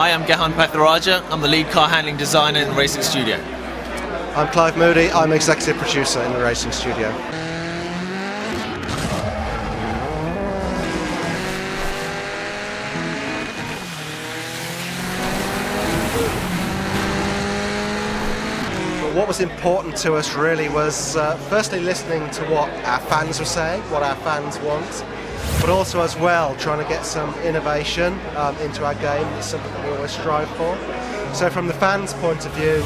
Hi, I'm Gehan Pathiraja. I'm the lead car handling designer in the racing studio. I'm Clive Moody. I'm executive producer in the racing studio. What was important to us really was firstly listening to what our fans were saying, what our fans want, but also as well trying to get some innovation into our game. It's something that we always strive for. So from the fans' point of view,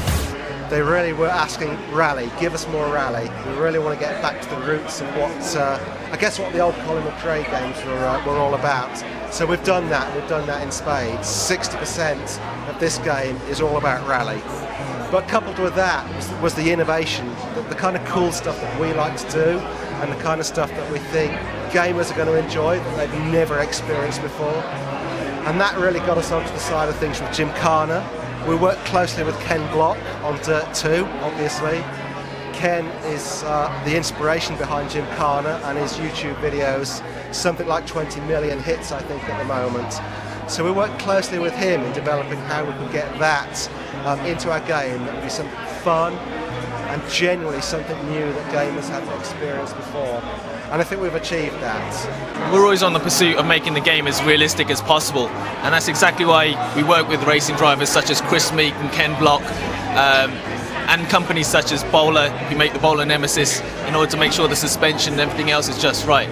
they really were asking rally, give us more rally. We really want to get back to the roots of what I guess what the old Colin McRae games were all about. So we've done that in spades. 60% of this game is all about rally. But coupled with that was the innovation, the kind of cool stuff that we like to do and the kind of stuff that we think gamers are going to enjoy that they've never experienced before. And that really got us onto the side of things with Gymkhana. We worked closely with Ken Block on DiRT, obviously. Ken is the inspiration behind Gymkhana, and his YouTube videos, something like 20 million hits I think at the moment. So we worked closely with him in developing how we could get that into our game. That would be something fun and genuinely something new that gamers haven't experienced before. And I think we've achieved that. We're always on the pursuit of making the game as realistic as possible, and that's exactly why we work with racing drivers such as Chris Meek and Ken Block, and companies such as Bowler, who make the Bowler Nemesis, in order to make sure the suspension and everything else is just right.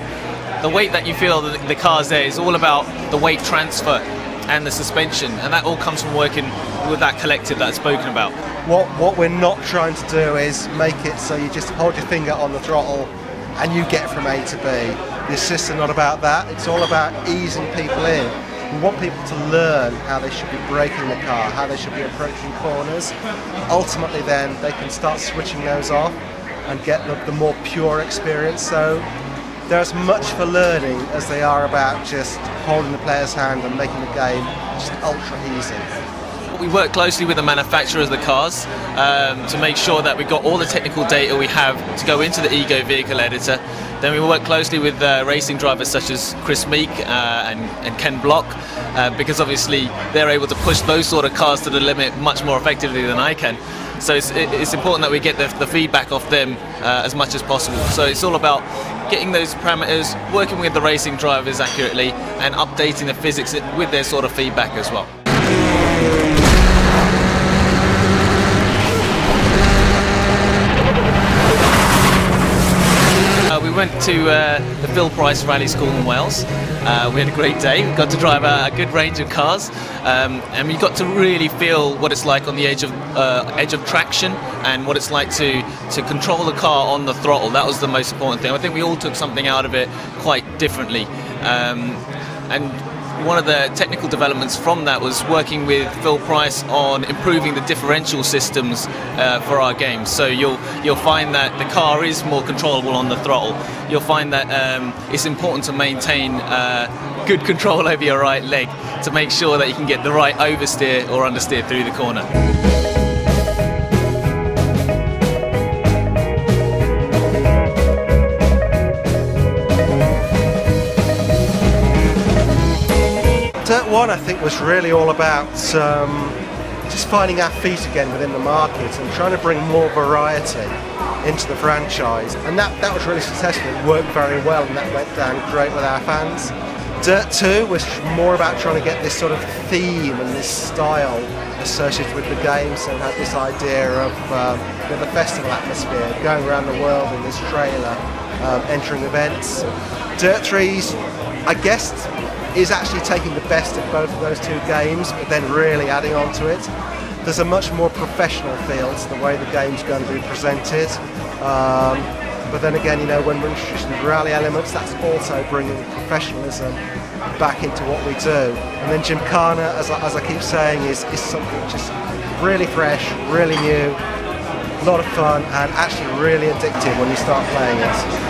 The weight that you feel the car's there is all about the weight transfer and the suspension, and that all comes from working with that collective that I've spoken about. What we're not trying to do is make it so you just hold your finger on the throttle and you get from A to B. The assists are not about that. It's all about easing people in. We want people to learn how they should be braking the car, how they should be approaching corners. Ultimately then they can start switching those off and get the more pure experience. So they're as much for learning as they are about just holding the player's hand and making the game just ultra easy. We work closely with the manufacturers of the cars to make sure that we've got all the technical data we have to go into the Ego vehicle editor. Then we work closely with racing drivers such as Chris Meek and Ken Block, because obviously they're able to push those sort of cars to the limit much more effectively than I can. So it's important that we get the feedback off them as much as possible. So it's all about getting those parameters, working with the racing drivers accurately, and updating the physics with their sort of feedback as well. We went to the Phil Price Rally School in Wales. We had a great day. We got to drive a good range of cars, and we got to really feel what it's like on the edge of traction, and what it's like to control the car on the throttle. That was the most important thing. I think we all took something out of it quite differently. And one of the technical developments from that was working with Phil Price on improving the differential systems for our games. So you'll find that the car is more controllable on the throttle. You'll find that it's important to maintain good control over your right leg to make sure that you can get the right oversteer or understeer through the corner. DiRT 1 I think was really all about just finding our feet again within the market and trying to bring more variety into the franchise, and that was really successful. It worked very well and that went down great with our fans. DiRT 2 was more about trying to get this sort of theme and this style associated with the game, so it had this idea of the festival atmosphere, going around the world in this trailer, entering events. DiRT 3's, I guess, is actually taking the best of both of those two games, but then really adding on to it. There's a much more professional feel to the way the game's going to be presented. But then again, you know, when we're introducing the rally elements, that's also bringing professionalism back into what we do. And then Gymkhana, as I keep saying, is something just really fresh, really new, a lot of fun, and actually really addictive when you start playing it.